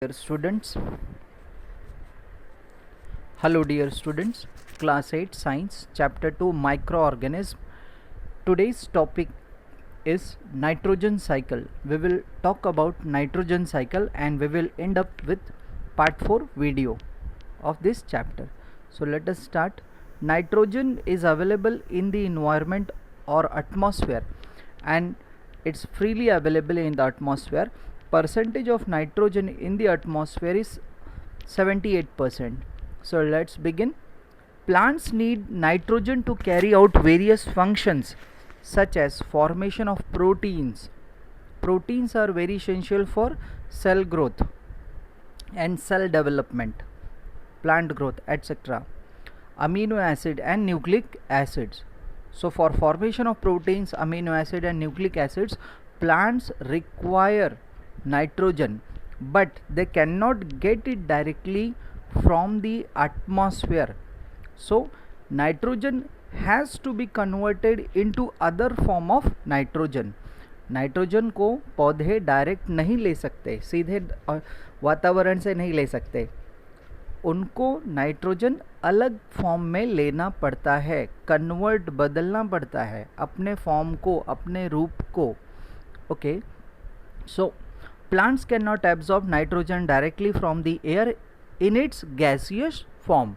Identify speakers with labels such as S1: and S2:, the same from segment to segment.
S1: Dear students, hello dear students, class 8 science chapter 2 microorganism. Today's topic is nitrogen cycle. We will talk about nitrogen cycle and we will end up with part 4 video of this chapter. So let us start. Nitrogen is available in the environment or atmosphere and it's freely available in the atmosphere. Percentage of nitrogen in the atmosphere is 78%. So let's begin. Plants need nitrogen to carry out various functions such as formation of proteins. Proteins are very essential for cell growth and cell development, plant growth, etc. Amino acid and nucleic acids. So for formation of proteins, amino acid and nucleic acids, plants require nitrogen, but they cannot get it directly from the atmosphere. So nitrogen has to be converted into other form of nitrogen. Nitrogen को पौधे direct नहीं ले सकते, सीधे वातावरण से नहीं ले सकते, उनको नाइट्रोजन अलग फॉर्म में लेना पड़ता है, कन्वर्ट बदलना पड़ता है अपने फॉर्म को, अपने रूप को. Okay, so plants cannot absorb nitrogen directly from the air in its gaseous form.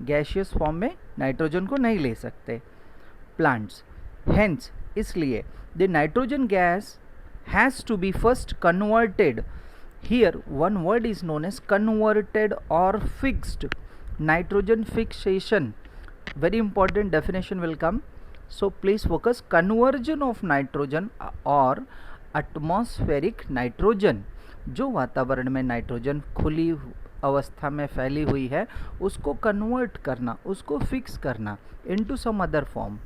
S1: Gaseous form में नाइट्रोजन को नहीं ले सकते plants. Hence, इसलिए the nitrogen gas has to be first converted. Here one word is known as converted or fixed. Nitrogen fixation, very important definition will come. So please focus. Conversion of nitrogen or atmospheric nitrogen, जो वातावरण में nitrogen खुली अवस्था में फैली हुई है उसको कन्वर्ट करना, उसको फिक्स करना into some other form.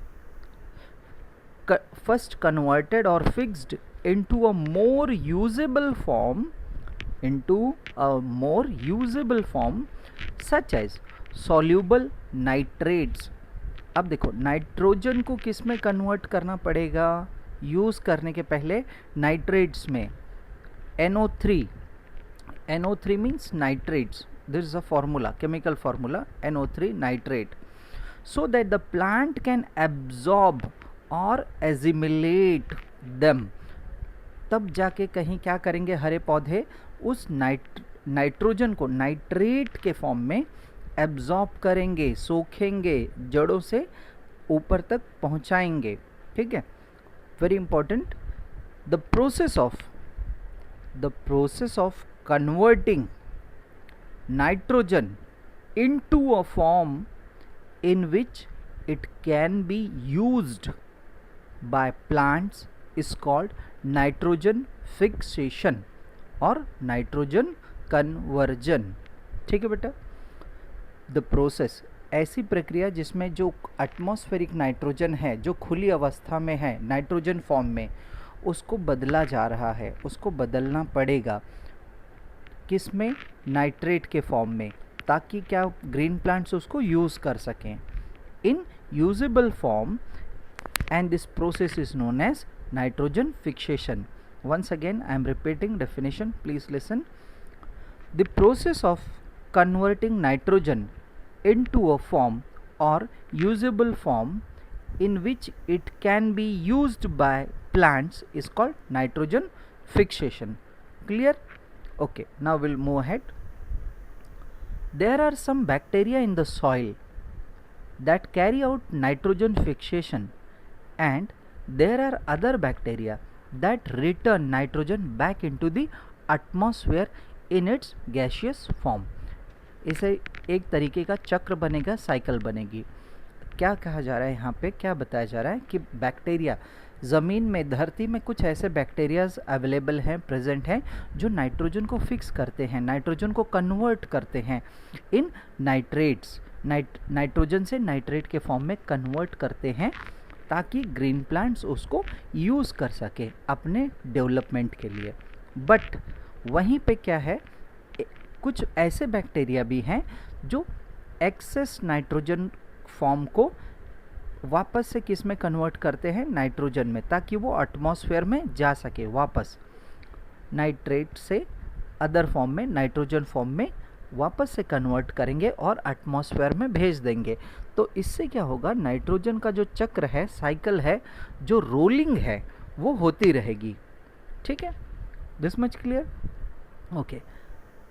S1: First converted और fixed into a more usable form, into a more usable form such as soluble nitrates. अब देखो नाइट्रोजन को किस में कन्वर्ट करना पड़ेगा यूज़ करने के पहले? नाइट्रेट्स में. NO3, NO3 means nitrates. This is a formula, chemical formula, NO3 nitrate. So that the plant can absorb और एजिमिलेट देम. तब जाके कहीं क्या करेंगे हरे पौधे, उस नाइट्रोजन को नाइट्रेट के फॉर्म में एब्जॉर्ब करेंगे, सोखेंगे, जड़ों से ऊपर तक पहुंचाएंगे. ठीक है, very important. The process of converting nitrogen into a form in which it can be used by plants is called nitrogen fixation or nitrogen conversion. ठीक है बेटा. The process, ऐसी प्रक्रिया जिसमें जो एटमॉस्फेरिक नाइट्रोजन है, जो खुली अवस्था में है नाइट्रोजन फॉर्म में, उसको बदला जा रहा है, उसको बदलना पड़ेगा किस में? नाइट्रेट के फॉर्म में, ताकि क्या ग्रीन प्लांट्स उसको यूज़ कर सकें in usable form. And this process is known as nitrogen fixation. Once again I am repeating definition, please listen. The process of converting nitrogen into a form or usable form in which it can be used by plants is called nitrogen fixation. Clear? Okay, now we'll move ahead. There are some bacteria in the soil that carry out nitrogen fixation, and there are other bacteria that return nitrogen back into the atmosphere in its gaseous form. इसे एक तरीके का चक्र बनेगा, cycle बनेगी. क्या कहा जा रहा है यहाँ पे, क्या बताया जा रहा है कि बैक्टीरिया ज़मीन में, धरती में कुछ ऐसे बैक्टीरियाज अवेलेबल हैं, प्रेजेंट हैं, जो नाइट्रोजन को फिक्स करते हैं, नाइट्रोजन को कन्वर्ट करते हैं इन नाइट्रेट्स. नाइट्रोजन से नाइट्रेट के फॉर्म में कन्वर्ट करते हैं ताकि ग्रीन प्लांट्स उसको यूज़ कर सके अपने डेवलपमेंट के लिए. बट वहीं पे क्या है, कुछ ऐसे बैक्टीरिया भी हैं जो एक्सेस नाइट्रोजन फॉर्म को वापस से किस में कन्वर्ट करते हैं? नाइट्रोजन में, ताकि वो एटमॉस्फेयर में जा सके वापस. नाइट्रेट से अदर फॉर्म में, नाइट्रोजन फॉर्म में वापस से कन्वर्ट करेंगे और एटमॉस्फेयर में भेज देंगे। तो इससे क्या होगा, नाइट्रोजन का जो चक्र है, साइकिल है, जो रोलिंग है, वो होती रहेगी। ठीक है, this much clear? Okay,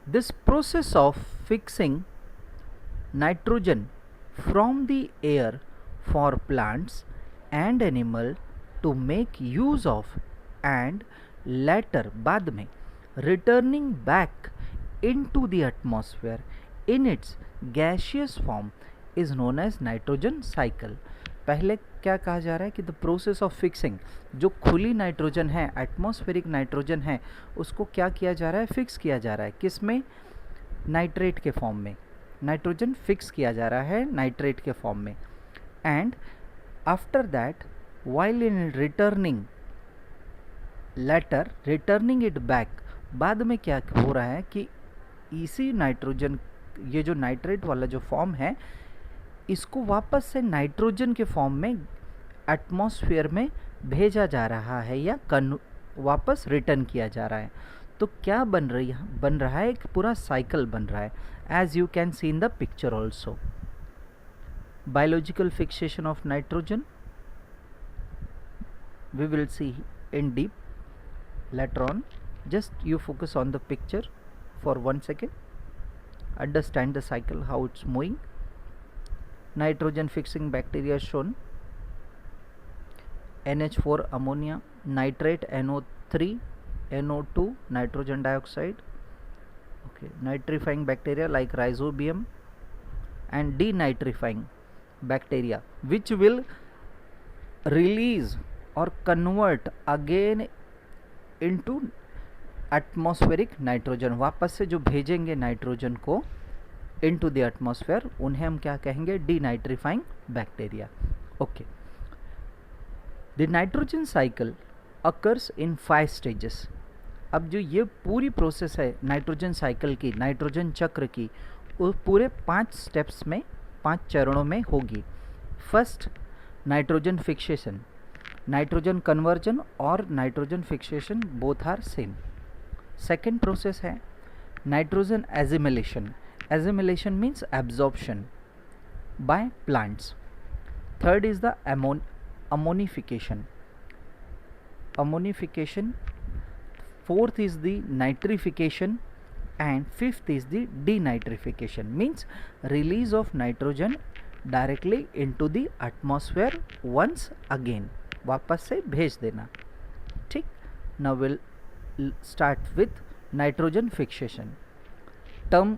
S1: this process of fixing nitrogen from the air for plants and animal to make use of and later बाद में returning back into the atmosphere in its gaseous form is known as nitrogen cycle। पहले क्या कहा जा रहा है कि the process of fixing, जो खुली नाइट्रोजन है, एटमॉस्फेरिक नाइट्रोजन है, उसको क्या किया जा रहा है, फिक्स किया जा रहा है। किस में? नाइट्रेट के फॉर्म में। नाइट्रोजन फिक्स किया जा रहा है नाइट्रेट के फॉर्म में। And after that while in returning later returning it back, बाद में क्या हो रहा है कि इसी नाइट्रोजन, ये जो नाइट्रेट वाला जो फॉर्म है, इसको वापस से नाइट्रोजन के फॉर्म में एटमॉस्फेयर में भेजा जा रहा है या वापस रिटर्न किया जा रहा है। तो क्या बन रहा है, एक पूरा साइकिल बन रहा है, as you can see in the picture also. Biological fixation of nitrogen we will see in deep later on. Just you focus on the picture for 1 second, understand the cycle, how it's moving. Nitrogen fixing bacteria shown: NH4 ammonia, nitrate NO3, NO2 nitrogen dioxide. Okay, nitrifying bacteria like rhizobium, and denitrifying bacteria which will release or convert again into atmospheric nitrogen, वापस से जो भेजेंगे nitrogen को into the atmosphere, उन्हें हम क्या कहेंगे, denitrifying bacteria. Okay, the nitrogen cycle occurs in 5 stages. अब जो ये पूरी प्रोसेस है नाइट्रोजन साइकिल की, नाइट्रोजन चक्र की, वो पूरे 5 स्टेप्स में, 5 चरणों में होगी। First, nitrogen fixation, nitrogen conversion और nitrogen fixation both are same. Second process है nitrogen assimilation, assimilation means absorption by plants. Third is the ammonification, ammonification. Fourth is the nitrification and fifth is the denitrification, means release of nitrogen directly into the atmosphere once again, वापस से भेज देना। ठीक, now will start with nitrogen fixation. Term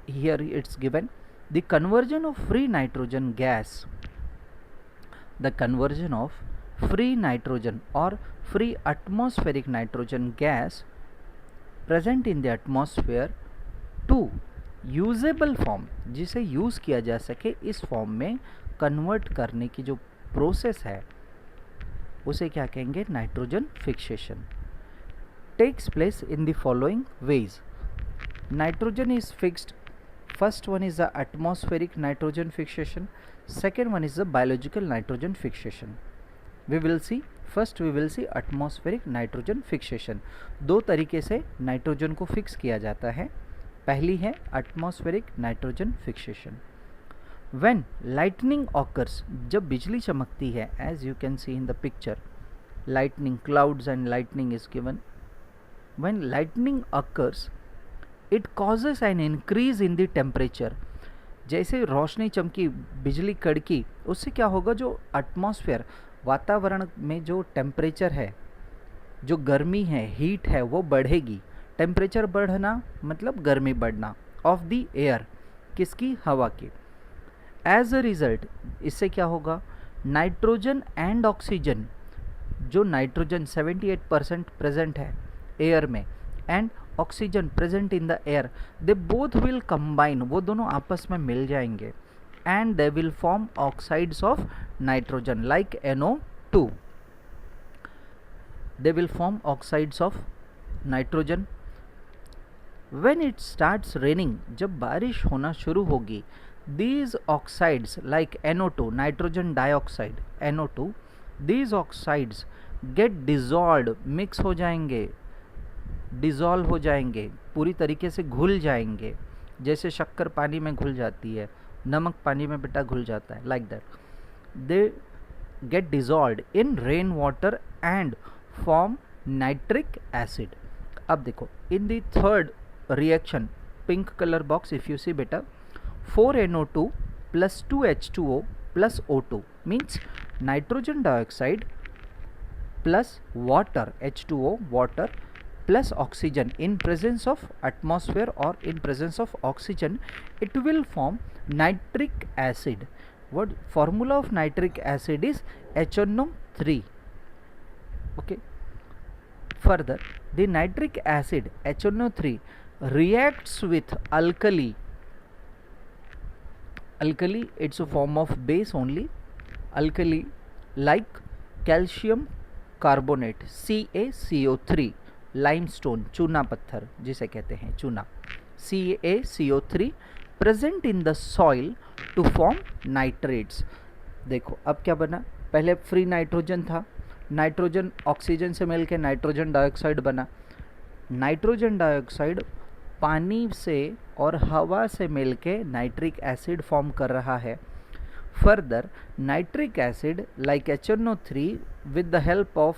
S1: here it's given the conversion of free nitrogen gas, the conversion of free nitrogen और free atmospheric nitrogen gas present in the atmosphere to usable form, जिसे use किया जा सके, इस form में convert करने की जो प्रोसेस है उसे क्या कहेंगे, nitrogen fixation. Takes place in the following ways. Nitrogen is fixed, first one is the atmospheric nitrogen fixation, second one is the biological nitrogen fixation. We will see, first we will see atmospheric nitrogen fixation. 2 तरीके से nitrogen को fix किया जाता है। पहली है atmospheric nitrogen fixation. When lightning occurs, जब बिजली चमकती है, as you can see in the picture, lightning, clouds and lightning is given. When lightning occurs, it causes an increase in the temperature. जैसे रोशनी चमकी, बिजली कड़की, उससे क्या होगा, जो एटमॉस्फेयर, वातावरण में जो टेम्परेचर है, जो गर्मी है, हीट है, वो बढ़ेगी। टेम्परेचर बढ़ना मतलब गर्मी बढ़ना ऑफ द एयर, किसकी, हवा की। एज अ रिजल्ट, इससे क्या होगा, नाइट्रोजन एंड ऑक्सीजन, जो नाइट्रोजन 78% प्रेजेंट है एयर में and oxygen present in the air, they both will combine, वो दोनों आपस में मिल जाएंगे and they will form oxides of nitrogen like NO2, they will form oxides of nitrogen. When it starts raining, जब बारिश होना शुरू होगी, these oxides like NO2, nitrogen dioxide, NO2, these oxides get dissolved, mix हो जाएंगे dissolve हो जाएंगे, पूरी तरीके से घुल जाएंगे, जैसे शक्कर पानी में घुल जाती है, नमक पानी में बेटा घुल जाता है, like that they get dissolved in rainwater and form nitric acid. अब देखो in the third reaction, pink color box if you see beta, 4NO2 plus 2H2O plus O2 means nitrogen dioxide plus water, H2O water plus oxygen in presence of atmosphere or in presence of oxygen, it will form nitric acid. What formula of nitric acid is HNO3. Okay. Further, the nitric acid HNO3 reacts with alkali. Alkali, it's a form of base only. Alkali like calcium carbonate CaCO3, limestone, चूना पत्थर जिसे कहते हैं चूना, CaCO3 present in the soil to form nitrates. देखो अब क्या बना, पहले फ्री नाइट्रोजन था, नाइट्रोजन ऑक्सीजन से मिलकर नाइट्रोजन डाइऑक्साइड बना, नाइट्रोजन डाइऑक्साइड पानी से और हवा से मिलके नाइट्रिक एसिड फॉर्म कर रहा है. Further nitric acid like HNO3 with the help of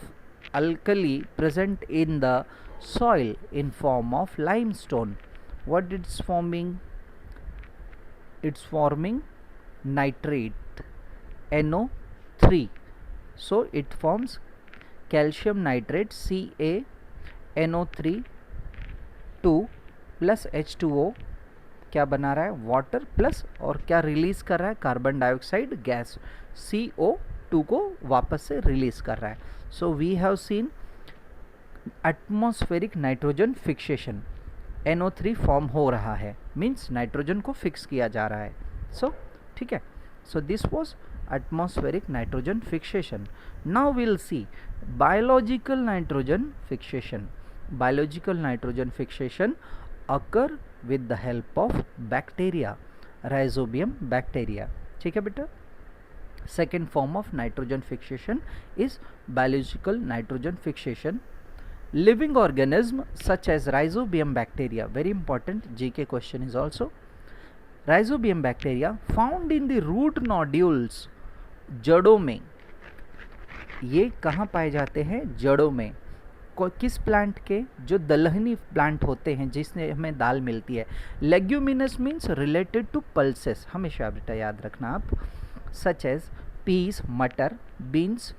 S1: alkali present in the soil in form of limestone, what it's forming? It's forming nitrate NO3. So it forms calcium nitrate CaNO3 2 plus H2O, क्या बना रहा है, water plus, और क्या release कर रहा है, carbon dioxide gas CO2 को वापस से रिलीज कर रहा है. So we have seen atmospheric nitrogen fixation, NO3 form हो रहा है, मीन्स नाइट्रोजन को फिक्स किया जा रहा है. सो ठीक है, so this was atmospheric nitrogen fixation. Now will see biological nitrogen fixation. Biological nitrogen fixation occur with the help of bacteria, rhizobium bacteria. ठीक है बेटा. Second form of nitrogen fixation is biological nitrogen fixation. Living organism such as rhizobium bacteria, very important GK question is also. Rhizobium bacteria found in the root nodules, जड़ों में. ये कहाँ पाए जाते हैं, जड़ों में. किस प्लांट के, जो दलहनी प्लांट होते हैं जिसमें हमें दाल मिलती है. Leguminous means related to pulses, हमेशा बेटा याद रखना आप, सच एज पीस, मटर, beans.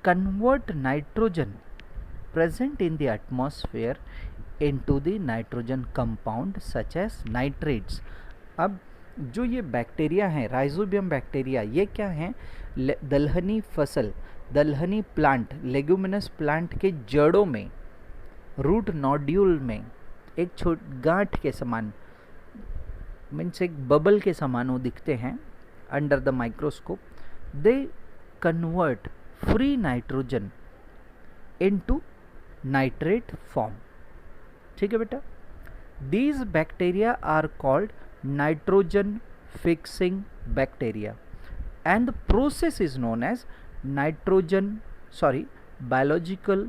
S1: Convert nitrogen present in the atmosphere into the nitrogen compound such as nitrates. अब जो ये बैक्टीरिया हैं, राइजोबियम बैक्टीरिया, ये क्या हैं, दलहनी फसल, दलहनी प्लांट, लेग्यूमिनस प्लांट के जड़ों में, रूट नोड्यूल में, एक गांठ के समान, मीन्स एक बबल के समान वो दिखते हैं under the microscope. They convert free nitrogen into nitrate form. ठीक है बेटा. These bacteria are called nitrogen fixing bacteria and the process is known as biological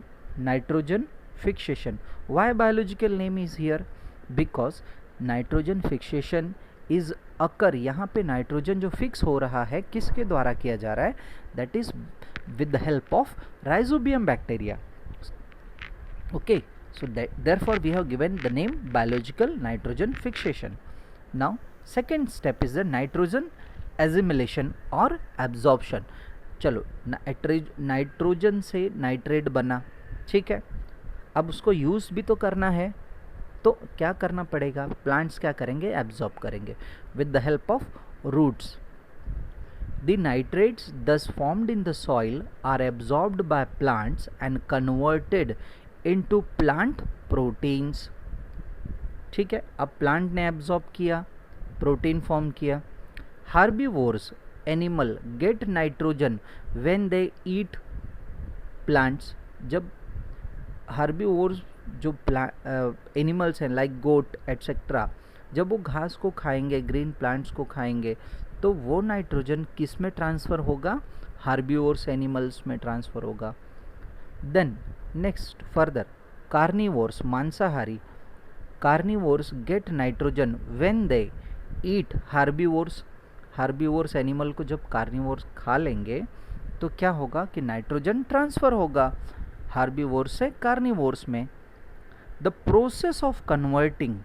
S1: nitrogen fixation. Why biological name is here? Because nitrogen fixation is occur, यहाँ पे nitrogen जो fix हो रहा है किसके द्वारा किया जा रहा है, that is with the help of rhizobium bacteria. Okay, so therefore we have given the name biological nitrogen fixation. Now second step is the nitrogen assimilation और absorption. चलो नाइट्रोजन से नाइट्रेट बना, ठीक है, अब उसको यूज़ भी तो करना है, तो क्या करना पड़ेगा, प्लांट्स क्या करेंगे, एब्जॉर्ब करेंगे with the help of roots. The nitrates thus formed in the soil are absorbed by plants and converted into plant proteins. ठीक है, अब प्लांट ने एब्जॉर्ब किया, प्रोटीन फॉर्म किया. Herbivores animal get nitrogen when they eat plants. जब herbivores जो animals हैं like गोट etcetera, जब वो घास को खाएंगे, ग्रीन प्लांट्स को खाएंगे, तो वो नाइट्रोजन किस में ट्रांसफ़र होगा, हार्बिवोर्स एनिमल्स में ट्रांसफ़र होगा. Then next further, carnivores, मांसाहारी, carnivores get nitrogen when they eat herbivores. herbivores animal को जब कार्निवोर्स खा लेंगे तो क्या होगा कि नाइट्रोजन ट्रांसफ़र होगा herbivores से कार्निवोर्स में. The process of converting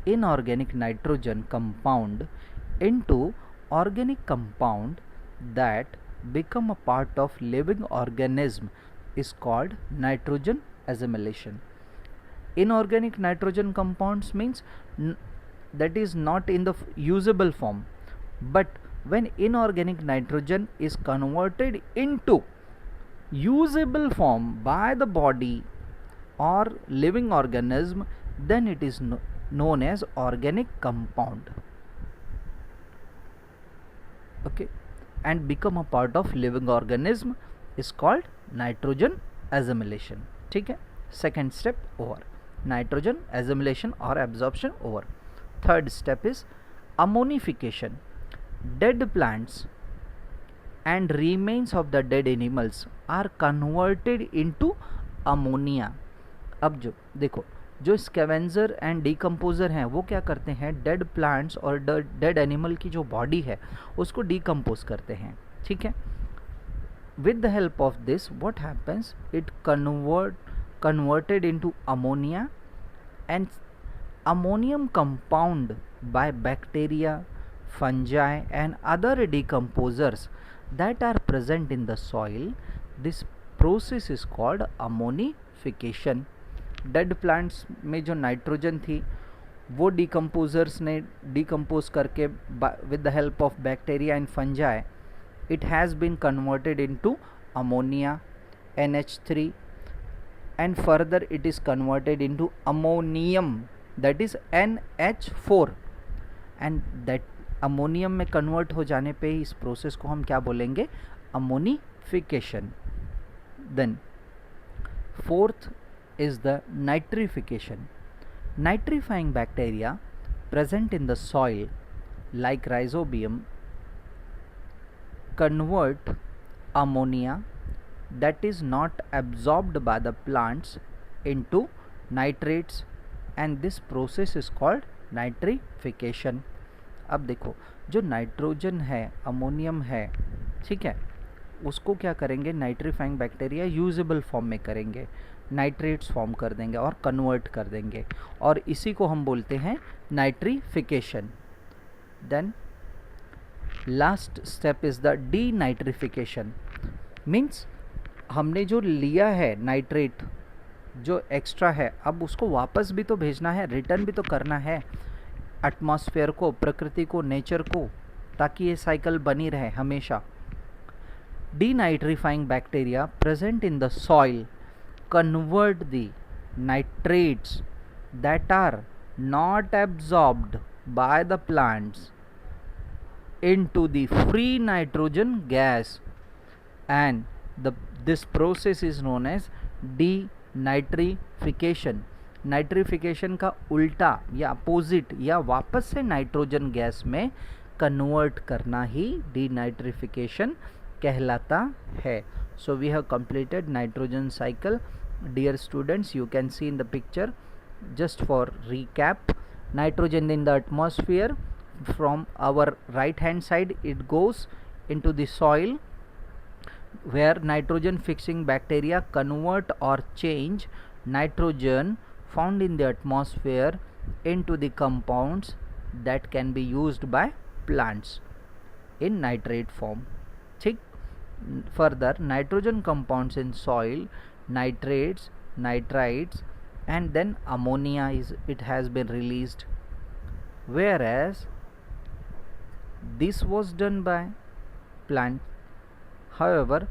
S1: inorganic nitrogen compound into organic compound that become a part of living organism is called nitrogen assimilation. Inorganic nitrogen compounds means that is not in the usable form, but when inorganic nitrogen is converted into usable form by the body or living organism, then it is known as organic compound. Okay, and become a part of living organism is called nitrogen assimilation. ठीक है, second step over, nitrogen assimilation or absorption over. Third step is ammonification. Dead plants and remains of the dead animals are converted into ammonia. अब जो देखो, जो scavenger and decomposer हैं वो क्या करते हैं, डेड प्लांट्स और डेड एनिमल की जो बॉडी है उसको डिकम्पोज करते हैं. ठीक है, with the help of this what happens, it converted into ammonia, and ammonium compound by bacteria, fungi and other decomposers that are present in the soil. This process is called ammonification. Dead plants में जो nitrogen थी वो decomposers ने decompose करके with the help of bacteria and fungi it has been converted into ammonia, NH3, and further it is converted into ammonium, that is NH4, and that ammonium में convert हो जाने पे इस process को हम क्या बोलेंगे, ammonification. Then fourth is the nitrification. Nitrifying bacteria present in the soil like rhizobium convert ammonia that is not absorbed by the plants into nitrates, and this process is called nitrification. अब देखो, जो nitrogen है, ammonium है, ठीक है, उसको क्या करेंगे, नाइट्रीफाइंग बैक्टीरिया यूजेबल फॉर्म में करेंगे, नाइट्रेट्स फॉर्म कर देंगे और कन्वर्ट कर देंगे, और इसी को हम बोलते हैं nitrification. Then last step is the denitrification. Means हमने जो लिया है नाइट्रेट जो एक्स्ट्रा है, अब उसको वापस भी तो भेजना है, रिटर्न भी तो करना है एटमॉस्फेयर को, प्रकृति को, नेचर को, ताकि ये साइकिल बनी रहे हमेशा. Denitrifying bacteria present in the soil convert the nitrates that are not absorbed by the plants into the free nitrogen gas, and this process is known as denitrification. Nitrification का उल्टा या opposite या वापस से nitrogen gas में convert करना ही denitrification कहलाता है. So we have completed nitrogen cycle. Dear students, you can see in the picture, just for recap, nitrogen in the atmosphere, from our right hand side it goes into the soil where nitrogen fixing bacteria convert or change nitrogen found in the atmosphere into the compounds that can be used by plants in nitrate form. ठीक. Further, nitrogen compounds in soil, nitrates, nitrites, and then ammonia has been released, whereas this was done by plant. However,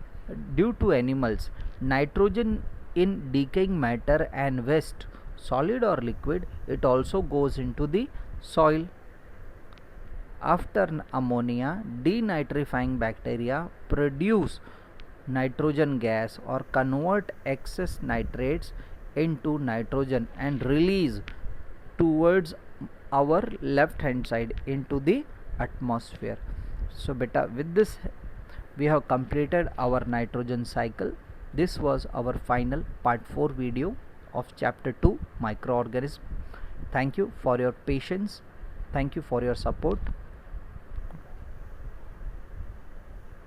S1: due to animals, nitrogen in decaying matter and waste, solid or liquid, it also goes into the soil. After ammonia, denitrifying bacteria produce nitrogen gas or convert excess nitrates into nitrogen and release towards our left hand side into the atmosphere. So beta, with this we have completed our nitrogen cycle. This was our final part 4 video of chapter 2 microorganism. Thank you for your patience. Thank you for your support.